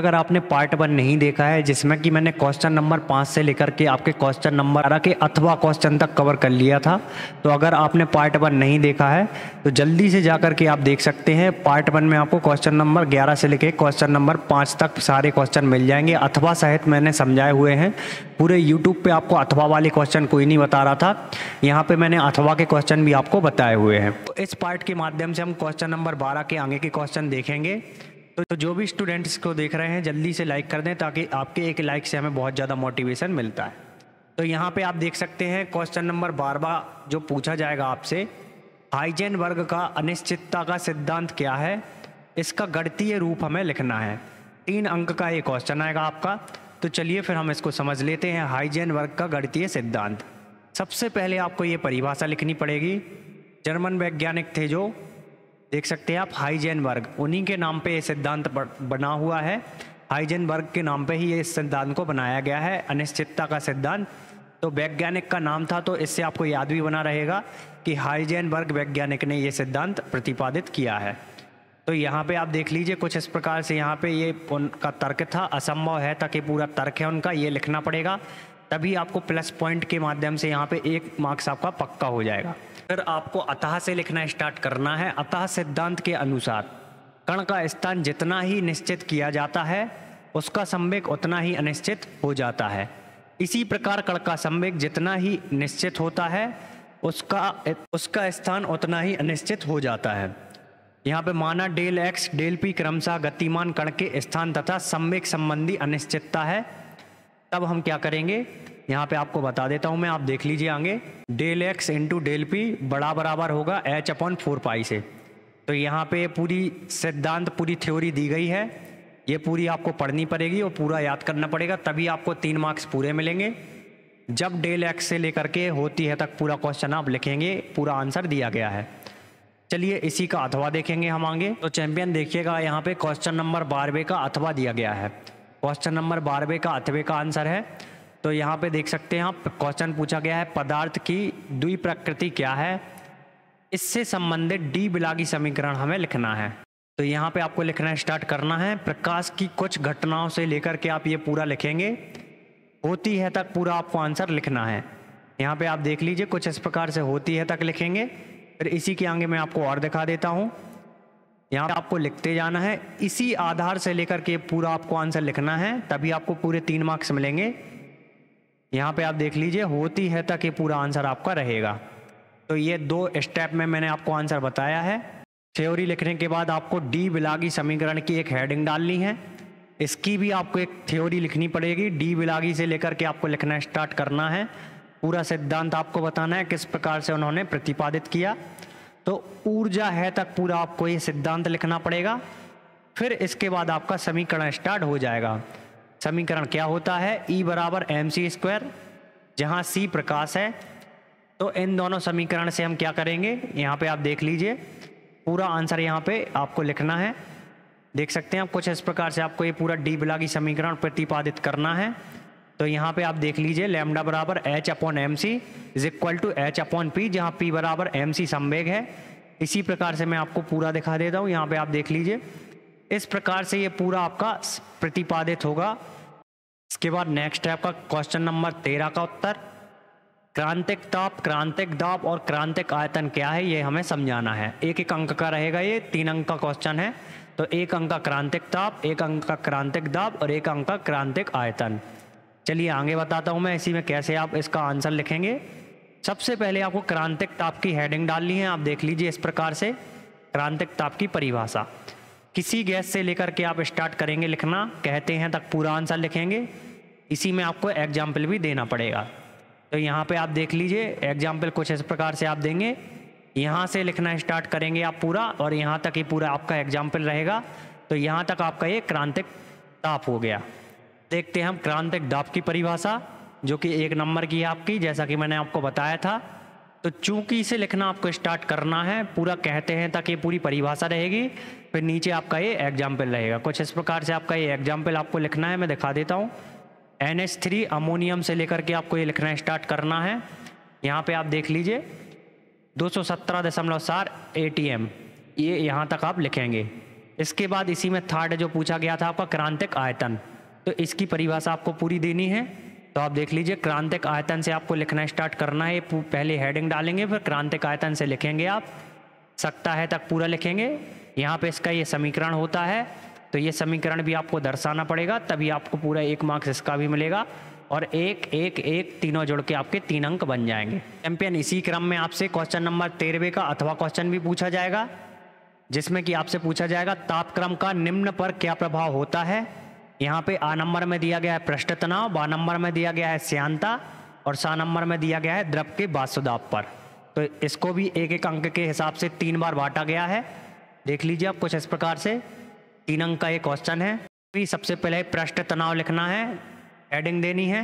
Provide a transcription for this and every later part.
अगर आपने पार्ट 1 नहीं देखा है जिसमें कि मैंने क्वेश्चन नंबर 5 से लेकर के आपके क्वेश्चन नंबर 12 के अथवा क्वेश्चन तक कवर कर लिया था, तो अगर आपने पार्ट 1 नहीं देखा है तो जल्दी से जाकर के आप देख सकते हैं। पार्ट 1 में आपको क्वेश्चन नंबर 11 से लेकर क्वेश्चन नंबर 5 तक सारे क्वेश्चन मिल जाएंगे। अथवा सहित मैंने समझाए हुए हैं। पूरे यूट्यूब पे आपको अथवा वाले क्वेश्चन कोई नहीं बता रहा था, यहाँ पे मैंने अथवा के क्वेश्चन भी आपको बताए हुए हैं। तो इस पार्ट के माध्यम से हम क्वेश्चन नंबर 12 के आगे के क्वेश्चन देखेंगे। तो जो भी स्टूडेंट्स को देख रहे हैं जल्दी से लाइक कर दें, ताकि आपके एक लाइक से हमें बहुत ज़्यादा मोटिवेशन मिलता है। तो यहाँ पे आप देख सकते हैं क्वेश्चन नंबर 12 जो पूछा जाएगा आपसे, हाइजेनबर्ग का अनिश्चितता का सिद्धांत क्या है, इसका गणितीय रूप हमें लिखना है। 3 अंक का ये क्वेश्चन आएगा आपका। तो चलिए फिर हम इसको समझ लेते हैं। हाइजेनबर्ग का गणितीय सिद्धांत, सबसे पहले आपको ये परिभाषा लिखनी पड़ेगी। जर्मन वैज्ञानिक थे जो, देख सकते हैं आप, हाइजेनबर्ग, उन्हीं के नाम पे ये सिद्धांत बना हुआ है। हाइजेनबर्ग के नाम पे ही ये इस सिद्धांत को बनाया गया है, अनिश्चितता का सिद्धांत। तो वैज्ञानिक का नाम था, तो इससे आपको याद भी बना रहेगा कि हाइजेनबर्ग वैज्ञानिक ने ये सिद्धांत प्रतिपादित किया है। तो यहाँ पे आप देख लीजिए कुछ इस प्रकार से, यहाँ पे ये उनका तर्क था, असंभव है तक ये पूरा तर्क है उनका, ये लिखना पड़ेगा। तभी आपको प्लस पॉइंट के माध्यम से यहाँ पे 1 मार्क्स आपका पक्का हो जाएगा। फिर आपको अतः से लिखना स्टार्ट करना है। अतः सिद्धांत के अनुसार कण का स्थान जितना ही निश्चित किया जाता है उसका संवेग उतना ही अनिश्चित हो जाता है। इसी प्रकार कण का संवेग जितना ही निश्चित होता है उसका स्थान उतना ही अनिश्चित हो जाता है। यहाँ पे माना डेल एक्स डेल पी क्रमशः गतिमान कण के स्थान तथा संवेग संबंधी अनिश्चितता है। तब हम क्या करेंगे, यहाँ पे आपको बता देता हूँ मैं, आप देख लीजिए आगे। Del x into del P बड़ा बराबर होगा h/4 से। तो यहाँ पे पूरी सिद्धांत, पूरी थ्योरी दी गई है, ये पूरी आपको पढ़नी पड़ेगी और पूरा याद करना पड़ेगा, तभी आपको 3 मार्क्स पूरे मिलेंगे। जब डेल एक्स से लेकर के होती है तक पूरा क्वेश्चन आप लिखेंगे, पूरा आंसर दिया गया है। चलिए इसी का अथवा देखेंगे हम आगे। तो चैंपियन देखिएगा, यहाँ पे क्वेश्चन नंबर 12 का अथवा दिया गया है। क्वेश्चन नंबर 12 का अथवे का आंसर है। तो यहाँ पे देख सकते हैं आप, क्वेश्चन पूछा गया है पदार्थ की द्विप्रकृति क्या है, इससे संबंधित डी बिलागी समीकरण हमें लिखना है। तो यहाँ पे आपको लिखना स्टार्ट करना है। प्रकाश की कुछ घटनाओं से लेकर के आप ये पूरा लिखेंगे, होती है तक पूरा आपको आंसर लिखना है। यहाँ पे आप देख लीजिए कुछ इस प्रकार से होती है तक लिखेंगे। फिर इसी के आगे मैं आपको और दिखा देता हूँ, यहाँ पे आपको लिखते जाना है। इसी आधार से लेकर के पूरा आपको आंसर लिखना है, तभी आपको पूरे 3 मार्क्स मिलेंगे। यहाँ पे आप देख लीजिए होती है तक ये पूरा आंसर आपका रहेगा। तो ये 2 स्टेप में मैंने आपको आंसर बताया है। थ्योरी लिखने के बाद आपको डी बिलागी समीकरण की एक हेडिंग डालनी है, इसकी भी आपको एक थ्योरी लिखनी पड़ेगी। डी बिलागी से लेकर के आपको लिखना स्टार्ट करना है, पूरा सिद्धांत आपको बताना है किस प्रकार से उन्होंने प्रतिपादित किया। तो ऊर्जा है तक पूरा आपको ये सिद्धांत लिखना पड़ेगा। फिर इसके बाद आपका समीकरण स्टार्ट हो जाएगा। समीकरण क्या होता है, E बराबर mc², जहाँ C प्रकाश है। तो इन दोनों समीकरण से हम क्या करेंगे, यहाँ पे आप देख लीजिए पूरा आंसर यहाँ पे आपको लिखना है। देख सकते हैं आप, कुछ इस प्रकार से आपको ये पूरा डी बिलागी समीकरण प्रतिपादित करना है। तो यहाँ पे आप देख लीजिए लैम्डा बराबर h/mc is equal to h/p, जहाँ p बराबर mc संवेग है। इसी प्रकार से मैं आपको पूरा दिखा देता हूँ। यहाँ पे आप देख लीजिए इस प्रकार से ये पूरा आपका प्रतिपादित होगा। इसके बाद नेक्स्ट है आपका क्वेश्चन नंबर 13 का उत्तर, क्रांतिक ताप, क्रांतिक दाब और क्रांतिक आयतन क्या है, ये हमें समझाना है। 1-1 अंक का रहेगा, ये 3 अंक का क्वेश्चन है। तो 1 अंक का क्रांतिक ताप, 1 अंक का क्रांतिक दाब और 1 अंक का क्रांतिक आयतन। चलिए आगे बताता हूँ मैं इसी में कैसे आप इसका आंसर लिखेंगे। सबसे पहले आपको क्रांतिक ताप की हेडिंग डालनी है। आप देख लीजिए इस प्रकार से क्रांतिक ताप की परिभाषा, किसी गैस से लेकर के आप स्टार्ट करेंगे लिखना, कहते हैं तक पूरा आंसर लिखेंगे। इसी में आपको एग्जाम्पल भी देना पड़ेगा। तो यहाँ पे आप देख लीजिए एग्जाम्पल कुछ इस प्रकार से आप देंगे, यहाँ से लिखना स्टार्ट करेंगे आप पूरा, और यहाँ तक ही पूरा आपका एग्जाम्पल रहेगा। तो यहाँ तक आपका ये क्रांतिक ताप हो गया। देखते हैं हम क्रांतिक दाब की परिभाषा, जो कि 1 नंबर की है आपकी, जैसा कि मैंने आपको बताया था। तो चूंकि से लिखना आपको स्टार्ट करना है, पूरा कहते हैं तक ये पूरी परिभाषा रहेगी। फिर नीचे आपका ये एग्जाम्पल रहेगा। कुछ इस प्रकार से आपका ये एग्जाम्पल आपको लिखना है, मैं दिखा देता हूँ। NH3 अमोनियम से लेकर के आपको ये लिखना स्टार्ट करना है। यहाँ पे आप देख लीजिए 217.4 ATM, ये यहाँ तक आप लिखेंगे। इसके बाद इसी में थर्ड जो पूछा गया था आपका क्रांतिक आयतन, तो इसकी परिभाषा आपको पूरी देनी है। तो आप देख लीजिए, क्रांतिक आयतन से आपको लिखना स्टार्ट करना है। पहले हेडिंग डालेंगे, फिर क्रांतिक आयतन से लिखेंगे आप, सकता है तक पूरा लिखेंगे। यहाँ पे इसका ये समीकरण होता है, तो ये समीकरण भी आपको दर्शाना पड़ेगा, तभी आपको पूरा 1 मार्क्स इसका भी मिलेगा। और 1, 1, 1 तीनों जुड़ के आपके 3 अंक बन जाएंगे। चैंपियन, इसी क्रम में आपसे क्वेश्चन नंबर 13वें का अथवा क्वेश्चन भी पूछा जाएगा, जिसमें कि आपसे पूछा जाएगा तापक्रम का निम्न पर क्या प्रभाव होता है। यहाँ पे आ नंबर में दिया गया है पृष्ठ तनाव, बा नंबर में दिया गया है श्यानता, और सा नंबर में दिया गया है द्रव के वाष्प दाब पर। तो इसको भी 1-1 अंक के हिसाब से 3 बार बांटा गया है। देख लीजिए आप कुछ इस प्रकार से 3 अंक का ये क्वेश्चन है। भी सबसे पहले पृष्ठ तनाव लिखना है, हेडिंग देनी है,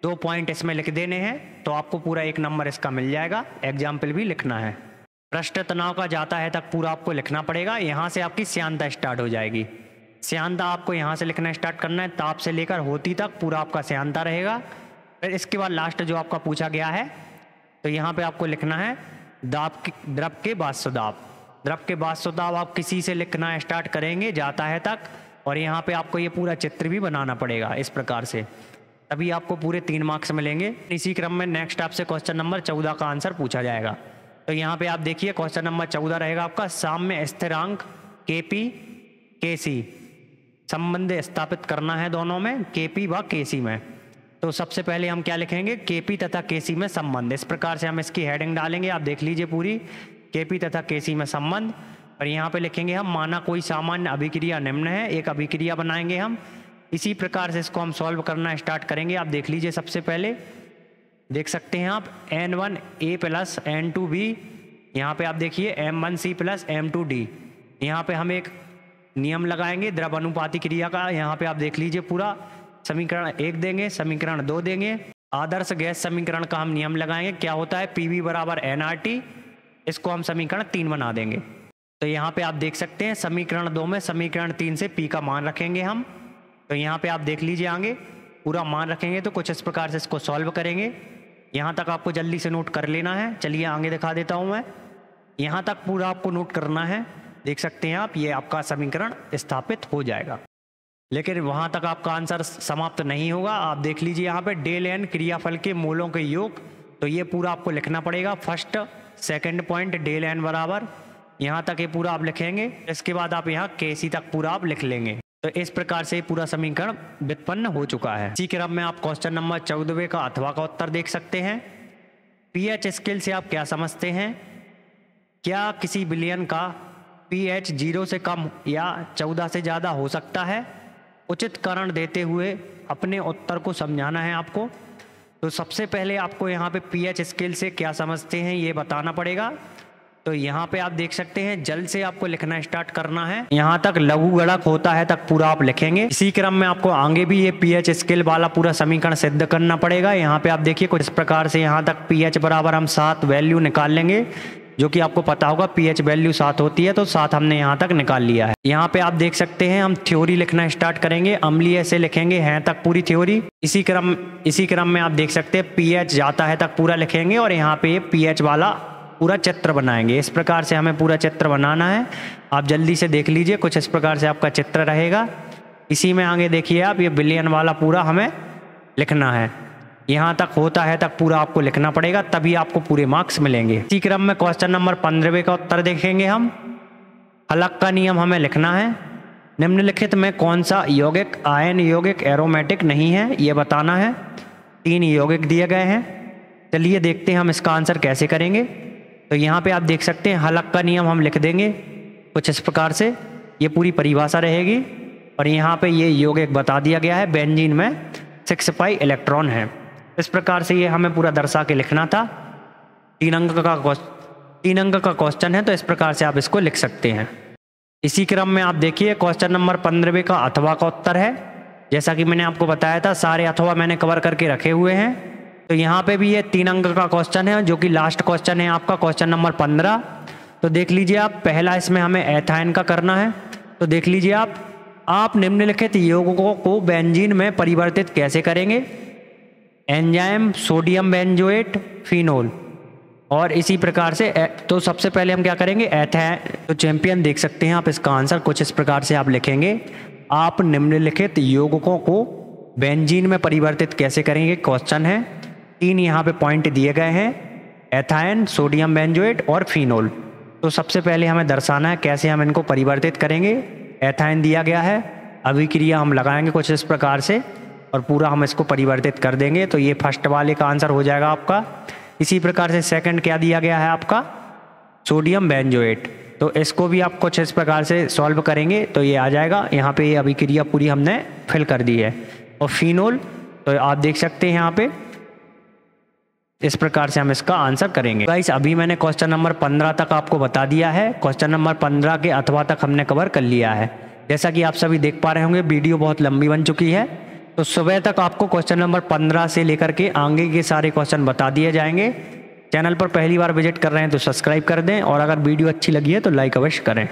2 पॉइंट इसमें लिख देने हैं, तो आपको पूरा 1 नंबर इसका मिल जाएगा। एग्जाम्पल भी लिखना है। पृष्ठ तनाव का जाता है तक पूरा आपको लिखना पड़ेगा। यहाँ से आपकी श्यानता स्टार्ट हो जाएगी। श्यानता आपको यहाँ से लिखना स्टार्ट करना है, ताप से लेकर होती तक पूरा आपका श्यानता रहेगा। फिर इसके बाद लास्ट जो आपका पूछा गया है, तो यहाँ पे आपको लिखना है द्रव के वाष्प दाब। द्रव के वाष्प दाब आप किसी से लिखना स्टार्ट करेंगे जाता है तक, और यहाँ पे आपको ये पूरा चित्र भी बनाना पड़ेगा इस प्रकार से, तभी आपको पूरे 3 मार्क्स मिलेंगे। इसी क्रम में नेक्स्ट आपसे क्वेश्चन नंबर 14 का आंसर पूछा जाएगा। तो यहाँ पे आप देखिए क्वेश्चन नंबर 14 रहेगा आपका, साम्य स्थिरांक केपी केसी संबंध स्थापित करना है दोनों में, केपी व केसी में। तो सबसे पहले हम क्या लिखेंगे, केपी तथा केसी में संबंध। इस प्रकार से हम इसकी हेडिंग डालेंगे, आप देख लीजिए पूरी, केपी तथा केसी में संबंध। और यहाँ पे लिखेंगे हम, माना कोई सामान्य अभिक्रिया निम्न है, एक अभिक्रिया बनाएंगे हम। इसी प्रकार से इसको हम सॉल्व करना स्टार्ट करेंगे। आप देख लीजिए, सबसे पहले देख सकते हैं आप N1A + N2B, यहाँ पे आप देखिए M1C + M2D। यहाँ पे हम एक नियम लगाएंगे द्रव अनुपाती क्रिया का। यहाँ पे आप देख लीजिए पूरा समीकरण 1 देंगे, समीकरण 2 देंगे। आदर्श गैस समीकरण का हम नियम लगाएंगे, क्या होता है PV = nRT, इसको हम समीकरण 3 बना देंगे। तो यहाँ पे आप देख सकते हैं समीकरण 2 में समीकरण 3 से P का मान रखेंगे हम। तो यहाँ पे आप देख लीजिए आगे पूरा मान रखेंगे, तो कुछ इस प्रकार से इसको सॉल्व करेंगे। यहाँ तक आपको जल्दी से नोट कर लेना है। चलिए आगे दिखा देता हूँ मैं, यहाँ तक पूरा आपको नोट करना है। देख सकते हैं आप, ये आपका समीकरण स्थापित हो जाएगा। लेकिन वहाँ तक आपका आंसर समाप्त नहीं होगा। आप देख लीजिए यहाँ पे डेल n क्रियाफल के मोलों के योग, तो ये पूरा आपको लिखना पड़ेगा। First second point del n बराबर, यहाँ तक ये पूरा आप लिखेंगे। इसके बाद आप यहाँ केसी तक पूरा आप लिख लेंगे। तो इस प्रकार से पूरा समीकरण व्युत्पन्न हो चुका है। इसी क्रम में आप क्वेश्चन नंबर 14वें का अथवा का उत्तर देख सकते हैं। पीएच स्केल से आप क्या समझते हैं, क्या किसी विलयन का पीएच 0 से कम या 14 से ज़्यादा हो सकता है। उचित कारण देते हुए अपने उत्तर को समझाना है आपको। तो सबसे पहले आपको यहाँ पे पीएच स्केल से क्या समझते हैं ये बताना पड़ेगा। तो यहाँ पे आप देख सकते हैं, जल से आपको लिखना स्टार्ट करना है, यहाँ तक लघु गणक होता है तक पूरा आप लिखेंगे। इसी क्रम में आपको आगे भी ये पीएच स्केल वाला पूरा समीकरण सिद्ध करना पड़ेगा। यहाँ पे आप देखिए कुछ इस प्रकार से, यहाँ तक पीएच बराबर हम 7 वैल्यू निकाल लेंगे, जो कि आपको पता होगा पीएच वैल्यू 7 होती है, तो 7 हमने यहाँ तक निकाल लिया है। यहाँ पे आप देख सकते हैं हम थ्योरी लिखना स्टार्ट करेंगे, अम्लीय से लिखेंगे हैं तक पूरी थ्योरी। इसी क्रम में आप देख सकते हैं पीएच जाता है तक पूरा लिखेंगे, और यहाँ पे पीएच वाला पूरा चित्र बनाएंगे। इस प्रकार से हमें पूरा चित्र बनाना है। आप जल्दी से देख लीजिए, कुछ इस प्रकार से आपका चित्र रहेगा। इसी में आगे देखिए आप, ये विलयन वाला पूरा हमें लिखना है, यहाँ तक होता है तक पूरा आपको लिखना पड़ेगा, तभी आपको पूरे मार्क्स मिलेंगे। इसी क्रम में क्वेश्चन नंबर 15वें का उत्तर देखेंगे हम। हलक का नियम हमें लिखना है। निम्नलिखित में कौन सा यौगिक आयन यौगिक एरोमेटिक नहीं है, ये बताना है। 3 यौगिक दिए गए हैं। चलिए देखते हैं हम इसका आंसर कैसे करेंगे। तो यहाँ पे आप देख सकते हैं हलक का नियम हम लिख देंगे कुछ इस प्रकार से, ये पूरी परिभाषा रहेगी। और यहाँ पे ये यौगिक बता दिया गया है, बेंजीन में 6 पाई इलेक्ट्रॉन है। इस प्रकार से ये हमें पूरा दर्शा के लिखना था। 3 अंक का क्वेश्चन है, तो इस प्रकार से आप इसको लिख सकते हैं। इसी क्रम में आप देखिए क्वेश्चन नंबर 15वें का अथवा का उत्तर है। जैसा कि मैंने आपको बताया था, सारे अथवा मैंने कवर करके रखे हुए हैं। तो यहाँ पे भी ये 3 अंक का क्वेश्चन है, जो कि लास्ट क्वेश्चन है आपका क्वेश्चन नंबर 15। तो देख लीजिए आप, पहला इसमें हमें एथाइन का करना है। तो देख लीजिए आप निम्नलिखित यौगिकों को बेंजीन में परिवर्तित कैसे करेंगे। एंजाइम सोडियम बेंजोएट फिनोल, और इसी प्रकार से तो सबसे पहले हम क्या करेंगे, तो चैंपियन देख सकते हैं आप, इसका आंसर कुछ इस प्रकार से आप लिखेंगे, आप निम्नलिखित यौगिकों को बेंजीन में परिवर्तित कैसे करेंगे, क्वेश्चन है। 3 यहाँ पे पॉइंट दिए गए हैं, एथाइन, सोडियम बेंजोएट और फिनोल। तो सबसे पहले हमें दर्शाना है कैसे हम इनको परिवर्तित करेंगे। एथाइन दिया गया है, अभिक्रिया हम लगाएंगे कुछ इस प्रकार से और पूरा हम इसको परिवर्तित कर देंगे, तो ये फर्स्ट वाले का आंसर हो जाएगा आपका। इसी प्रकार से सेकंड क्या दिया गया है आपका, सोडियम बेंजोएट, तो इसको भी आप कुछ इस प्रकार से सॉल्व करेंगे तो ये आ जाएगा। यहाँ पे ये अभिक्रिया पूरी हमने फिल कर दी है। और फिनोल, तो आप देख सकते हैं यहाँ पे इस प्रकार से हम इसका आंसर करेंगे। गाइस अभी मैंने क्वेश्चन नंबर 15 तक आपको बता दिया है। क्वेश्चन नंबर 15 के अथवा तक हमने कवर कर लिया है। जैसा कि आप सभी देख पा रहे होंगे वीडियो बहुत लंबी बन चुकी है, तो सुबह तक आपको क्वेश्चन नंबर 15 से लेकर के आगे के सारे क्वेश्चन बता दिए जाएंगे। चैनल पर पहली बार विजिट कर रहे हैं तो सब्सक्राइब कर दें और अगर वीडियो अच्छी लगी है तो लाइक अवश्य करें।